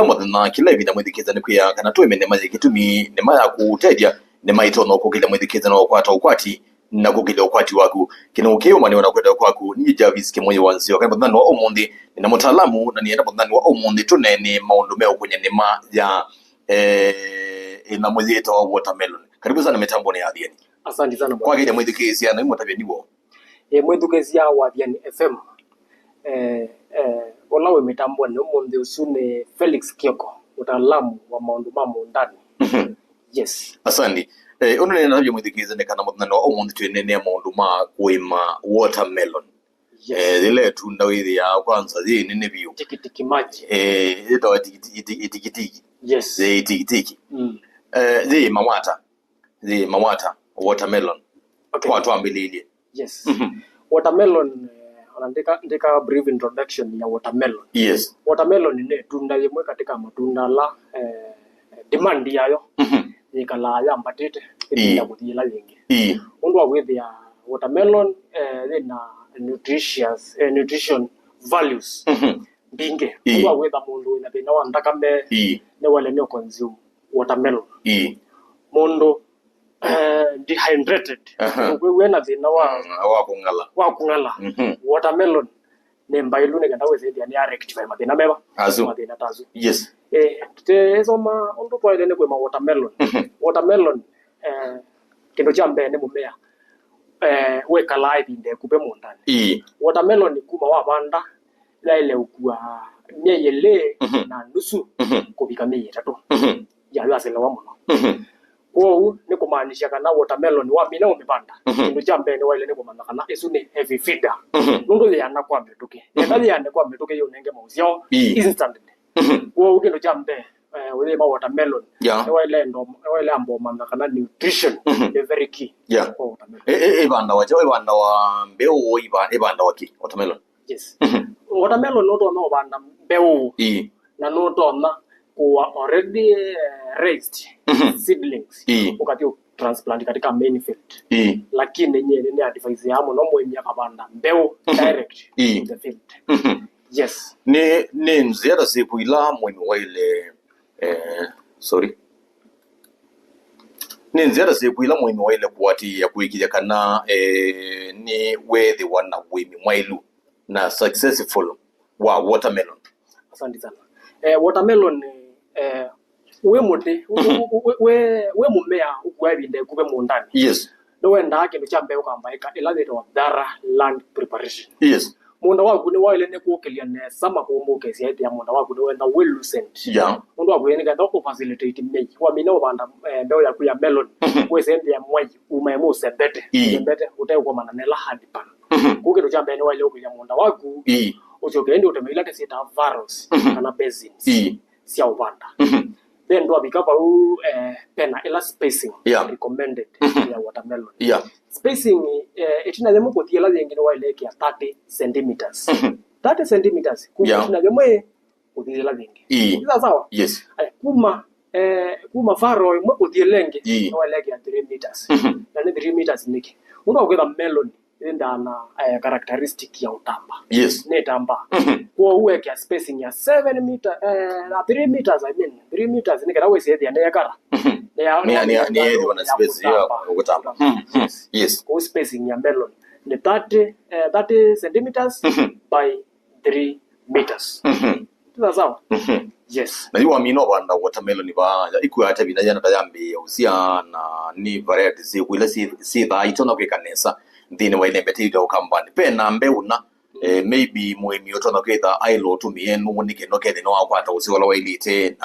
na kila ibida mwithikitha ni kuya kana twimene mathikitumi ni maya kutedia ni maitono kukila mwithikitha no kwata ukwati na kukila ukwati waku kino kiuma ni wanakwenda kwaku ni Jarvis Kimoyo wanzio kana bondani wa omundi na mutaalamu na ni bondani wa omundi tunene maundu meo kwenye nema ya ina mwithito wa watermelon. Karibu sana mitambo ni Adhiani. Asante sana kwa kile mwithikizia na mwatabia nibo mwithikizia wa Adhiani FM walawe mitambo ni omundi usune Felix Kioko mutaalamu wa maundu mamu ndani. Yes. Asante. Ono ni nabyo mwithikizia kana bondani wa omundi tunene maundu ma kuima watermelon. Zile tunda withi ya kwanza zi nini biyo tikitiki maji ito tikitiki. Yes. Zi tikitiki. Zi mamwata watermelon. Okay. Kwa tuambilili. Yes. Watermelon ndika brief introduction ya watermelon. Yes. Watermelon ni tunda limwe katika matunda la demand yayo ikala ya mbatete ya kuthila yengi. Undu wa withi ya watermelon na nutrition values binge kwa wetha mundu ina bina wa ndakame ne wale ne consume watermelon mundu dehydrated we na bina wa kungala watermelon ne mbailu ne ganda wethe ya ni rectify mabina meba mabina tazu. Yes. Tezo ma undu kwa ile ne kwa watermelon kindo cha mbe ne mumea weka live inde kupe mondani. Watermelon ni kuma wa banda la ile ukua mieyele na nusu kubika miye tatu ya yasela wa muno. Kwa ni kumaanisha kana watermelon wa mina umepanda ndio jambe ni wale ni kumaanisha kana isu ni heavy feeder ndio yana kwa metuke ndali yana kwa metuke yo nenge mauzio instantly. Kwa ndio jambe wale ma watermelon wale ndo wale ambo manda kana nutrition is very key. Ibanda wa mbeu ibanda waki watermelon. Yes. Watermelon no banda mbeu na no na kuwa already raised seedlings ukati transplant katika main field lakini yenyewe ni advice ya no mwenye kabanda mbeu direct in the field. Yes. Ni nziada siku ila mwenye wale ninzira sekuila mwenye wale kuwati ya kuikija kana ni wethi wana wimi mwailu na successful wa watermelon. Asante sana. Watermelon we muti we mumea ukwaibinde kube mundani. Yes. No wenda hake mchambe ukambaika ila wa thorough land preparation. Yes. Munda waku ni wale ne kuokelia ne sama kuomoke siete ya munda waku ni wenda well lucent. Yeah. Munda waku ni ganda ko facilitate me. Wa mina banda mbeo ya kuya melon. We sende ya mwai umemo sebete. Sebete utai kwa mananela hadi pan. Kukiro chambe ni wale okuya munda waku. Uchokendi utemela ke sita varus kana basins. Sia ubanda. Then do abikapa pena ela spacing recommended ya watermelon. Spacing itina demo kotiela yengine wale kia 30 centimeters. 30 centimeters kutina demo kotiela yengi. Ila sawa? Yes. Kuma faro mwe kotielenge wale kia 3 meters. Na ni 3 meters niki. Uno kwa melon nda na characteristic ya utamba. Yes. Ne tamba. Kwa uwe kia spacing ya 7 meter na 3 meters I mean 3 meters nika rawe sieti ya kara. Ni wana space ya utamba. Yes. Kwa spacing ya melon ni 30 centimeters by 3 meters. Sawa? Yes. Na yuwa mino banda watermelon ba ikuya hata binajana tayambi usiana ni variety kuila si da itona kwekanesa ndine wa ile betida ukambani pena mbeuna maybe mwemi otona kwetha ailo tumie no nike no kede no akwata usiwala wa ilite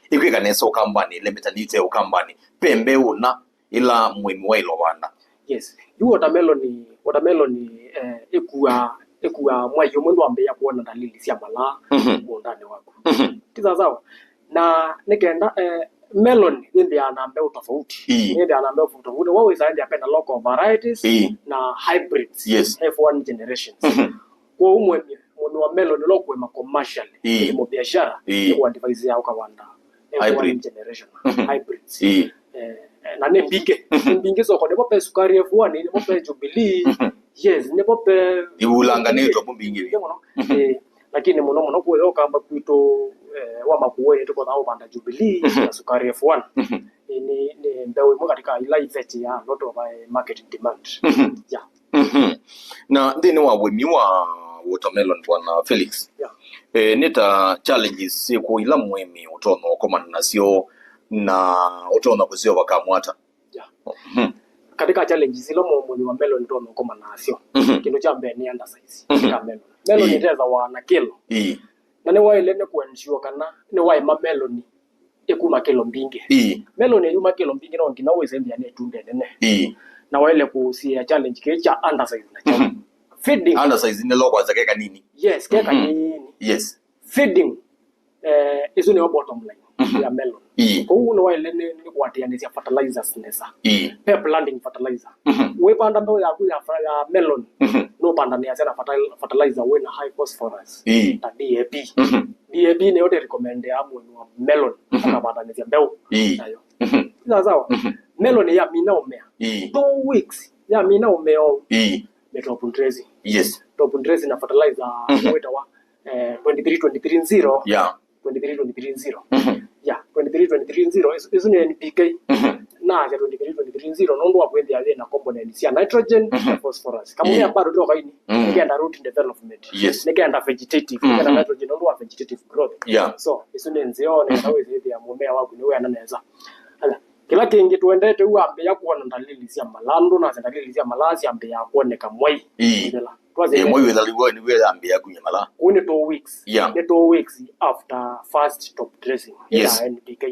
ikwekanesa ukambani lemetanite ukambani pembeuna ila mwemi wa ilo banda. Yes. Yu watermelon ikuwa mwayo mwendo ambe ya kuona dalili sia mala mondani wako. Tiza sawa. Na nikenda melon ndi anambe utofauti. Ndi anambe utofauti. Wao isaidi apenda local varieties na hybrids. Yes. F1 generations. Kwa umwe wa melon lokwe ma commercial mo biashara kwa device yao kawanda. F1 generation hybrids. Na ne mbinge soko ne bope sukari F1 ne bope Jubilee. Yes, ne bope iulanga neto mbinge. lakini muno kuyo kamba kwito wa makuwe tuko thao banda Jubilee na sukari F1 ni mbeu mo katika ila effect ya lot of market demand yeah. Na ndini wa wemi wa watermelon bwana Felix nita challenges siku ila mwemi utono komana nasio na utono kusio wakamwata katika challenges ilo mwemi wa melon utono komana nasio kindu cha mbele ni under size katika melon ni teza wana kilo na ne wa ile ne kuensure kana ne wa ma melon ekuma kilo mbingi melon yuma kilo mbingi no ngina wese mbia ne tunde ne na wale kusia challenge kecha under size na cha feeding under size ni logo za keka nini yes keka nini yes feeding izo ne bottom line ya melon ko uno wale ne kwatia ne fertilizers nesa pep landing fertilizer we panda ndo ya melon no panda ne ya fertilizer when high phosphorus ta DAP DAP ne yote recommend ya mwa melon kama panda ne ya mbeu ayo sawa melon ya mina umea 2 weeks ya mina umeo top dressing yes top dressing na fertilizer weta wa 23230 yeah 23230 yeah 23230 is ne NPK na ya 23230 ndo wa kwenda ya na components ya nitrogen na phosphorus kama ya bado ndio kaini nikaenda root development nikaenda vegetative nikaenda nitrogen ndo wa vegetative growth yeah so isune nzio na wewe ya mmea wako ni wewe anaweza kila kingi tuendete uambe ya kuona dalili cia malando na dalili cia malasi ambe ya kuoneka mwai twaze mwai wethaliwa ni wewe ambe ya kunyamala kuni 2 weeks yeah the 2 weeks after first top dressing yes NPK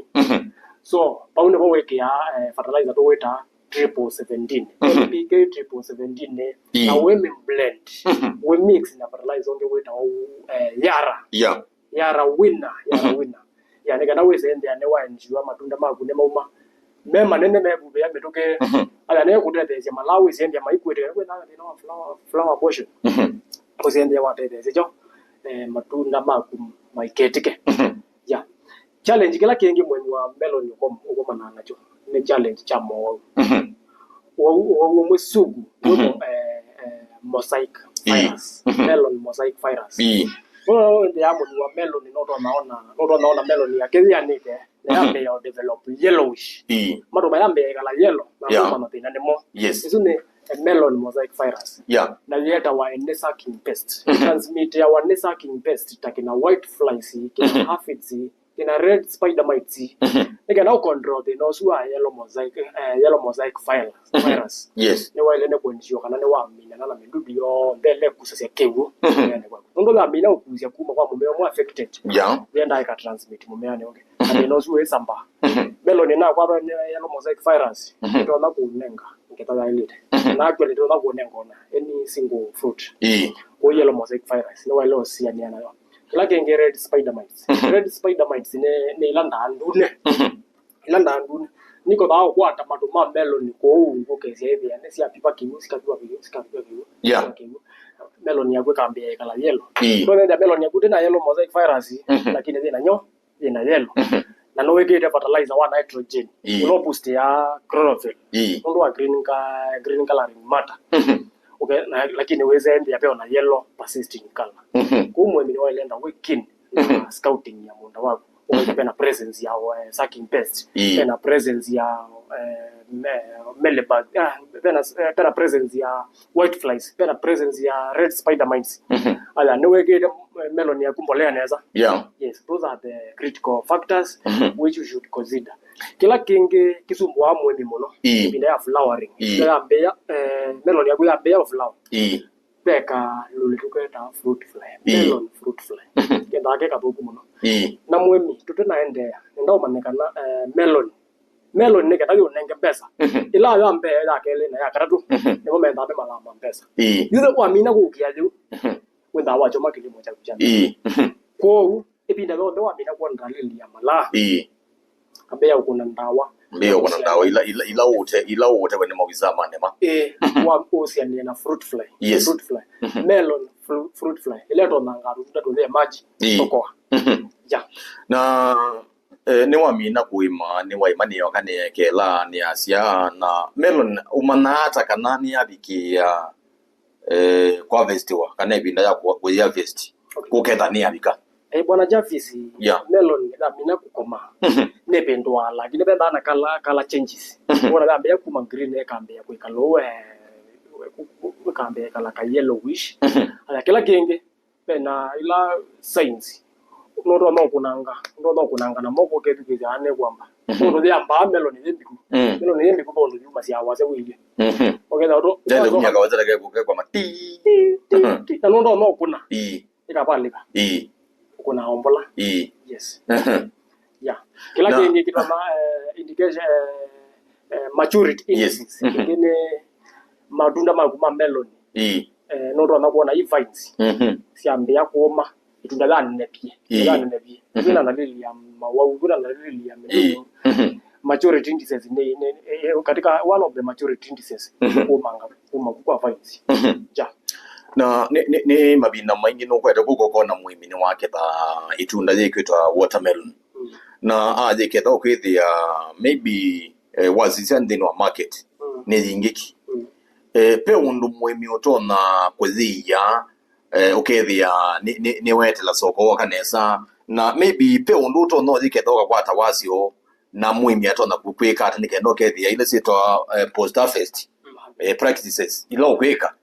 so paune bo weke ya fertilizer to weta 17 NPK 17 na we blend we mix na fertilizer onge weta yara winner yani kana wese ende ane wa njiwa matunda magune mauma mema nene mebube ya metoke ala ne kutethesia malawi sende maikwete we na flower portion ko sende wa tethesia jo matunda makum maiketike ya challenge kila kingi mwenye wa melon uko manana jo ne challenge cha mo wo musugu mosaic virus melon mosaic virus ndio amo ni wa melon naona melon ya kenya nike na ambe ya develop yellowish mato yambe kala yellow na kama tena nemo isune melon mosaic virus na yeta wa sucking pest transmit ya wa sucking pest takina white flies kina aphids kina red spider mites nika na control the no swa yellow mosaic virus ne wa ile ne kwenjio kana ne wa mina na medudu yo mbele kusasia kewu ndo la mina ukuzia kuma kwa mumeo mo affected then I can transmit mumeo ne okay and no swa samba melon na kwa yellow mosaic virus to na kunenga ngeta ile na actually to na kunenga ona any single fruit ko yellow mosaic virus ne wa ile osia ni anayo like red spider mites ne ilanda andune niko dawo kwata matuma melon ko ungo kesi hivi ne si apipa kimusi kapiwa melon ya kweka ambia kala yellow so ndio melon ya kutena yellow mosaic virus lakini ina yellow na no weke fertilizer wa nitrogen uno boost ya chlorophyll ndo wa green coloring matter okay lakini weze ndio pia na yellow persisting color kumwe mimi wailenda weekend scouting ya munda wako pena presence ya sucking pest pena presence ya melibug pena presence ya white flies pena presence ya red spider mites ala no wege melon ya kumbolea neza yes those are the critical factors which you should consider kila kingi kisumbwa mwemi muno binda ya flowering ya beya melon ya kuya beya flower beka lulitukweta fruit fly melon fruit fly kenda ke kabuku muno na mwemi tutena endea enda umanekana melon ne kata yonenge pesa ila yo ambe ya kele na ya karatu ne momenta be malamba pesa yudo kwa mina kukia ju wenda wacho makilimo cha kuchana ko ipinda ndo wa mina kwa ndalili ya mala abeya ukuna ndawa ila wote wene mawizama nema wa ocean na fruit fly melon fruit fly ile ndo nangaru ndo maji tokoa ja na ne wa mina kuima ne wa imani yakane kela ni asia na melon umanata kana ni abiki ya kwa vestiwa kana ibinda ya kwa vesti kuketha ni abika bwana Javis Yeah. melon da mina kukoma ne pendwa lakini benda na kala changes bwana da be kuma green e kambe ya kwikalo kambe kala ka yellowish ala kila kenge pena ila science no kunanga na moko ketu kizane kwamba ndo dia amba melon ni mbiku melon ni mbiku bondo yuma si awaze wili okeza ndo ndio kunya kawaza ke kwa mati na no kuna ikapalika kuna ombola yes yeah kila kenge kitama indication maturity indices ingine matunda makuma melon ndo anakuona hii vines siambia kuoma itunda lani nepie kuna na lili ya mawau kuna na lili ya melon maturity indices ni katika one of the maturity indices kuoma kwa vines ja na ni mabina maingi no kwenda gukona muimini wake ba itunda yekwitwa watermelon na aje ketho kwithia maybe wazisia ndino wa market ni yingiki pe undu muimi utona kwithia ukethia ni wetela soko kanesa na maybe pe undu utona yiketho kwata wasio na muimi atona kukwika atani kendo kethia ile sitwa post harvest practices ilo kwika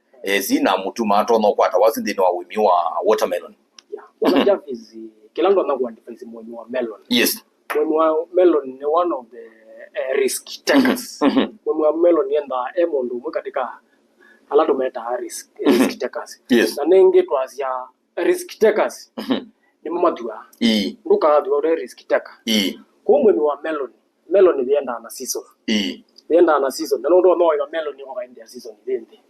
zina mutuma atona kwata wasi ndino wa wimi wa watermelon wala Javis kila ndo anakuwa defense muimi wa melon yes muimi wa melon ni one of the risk takers muimi wa melon yenda emondo mu katika alado meta risk takers yes na nenge twazia risk takers ni mamadua nduka dwa risk taker ko muimi wa melon yenda na season yenda na season na ndo no wa melon ni kwa india season ndende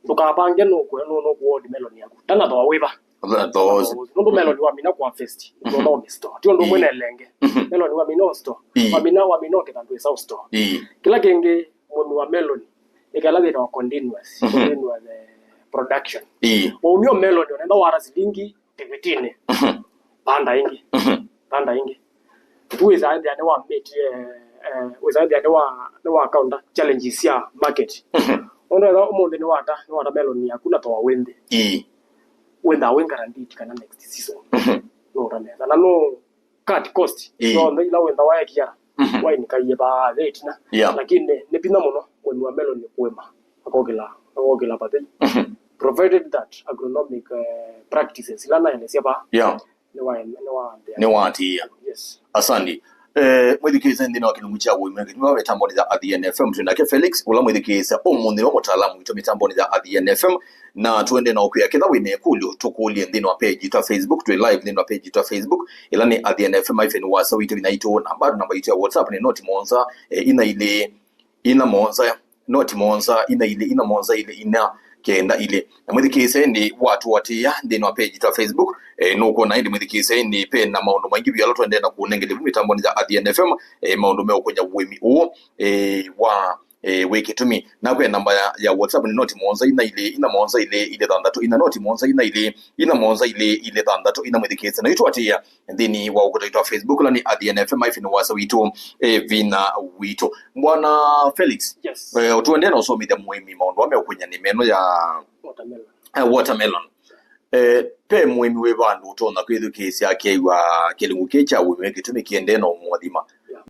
nduka pange no ko melon yako tana to weba those ndo melon wa mina kwa fest ndo no store tio ndo mwene lenge melon wa mina store wa mina ke tandu south store kila kenge muimi wa melon ikalaga ina continuous production wa umio melon unaenda wara silingi 15 panda ingi tuweza ndio ane wa meet weza ndio wa counter challenges ya market ndo umonde ni wata melon hakuna to wende wenda guaranteed kana next season no rameza na no cut cost so ila wenda wa yakia wa ni kaye ba late na lakini ne pina mono when wa melon ni kwema akogela pate provided that agronomic practices lana ene ba ni wanti yes asandi mwithikiriza ndino kilungu cha wimwe ngwa mitambo za ADN FM tunake Felix ula mwithikiriza omundi wa mutaalamu ito mitambo za ADN FM na tuende na okuya kitha wine kulyo tukulie ndino page ta Facebook tu live ndino page ta Facebook ila ni ADN FM ifen wasa wito binaito namba ito ya WhatsApp ni not monza ina ile ina monza not monza ina ile ina monza ile ina kenda ile mwithikiriza ndi watu watia ndino page ta Facebook nuko na ndi mwithikiriza ndi pe na maundu maingi byalo twende na kunengele mitambo za ADN FM maundu meo konya wemi uo wa wiki tumi na kwa namba ya WhatsApp ni not monza ina ile ina monza ile dandatu ina not monza ina monza ile dandatu ina mwithikiriza na itu atia ndini wa ukutaitwa Facebook la ni ADN FM ifen wasa wito vina wito bwana Felix yes tuende na usomi the muimi maundu ameo konya ni meno ya watermelon pe muimi we bandu utona kwithu kesi yake wa kilungu kecha wime kitumi kiende no mwadima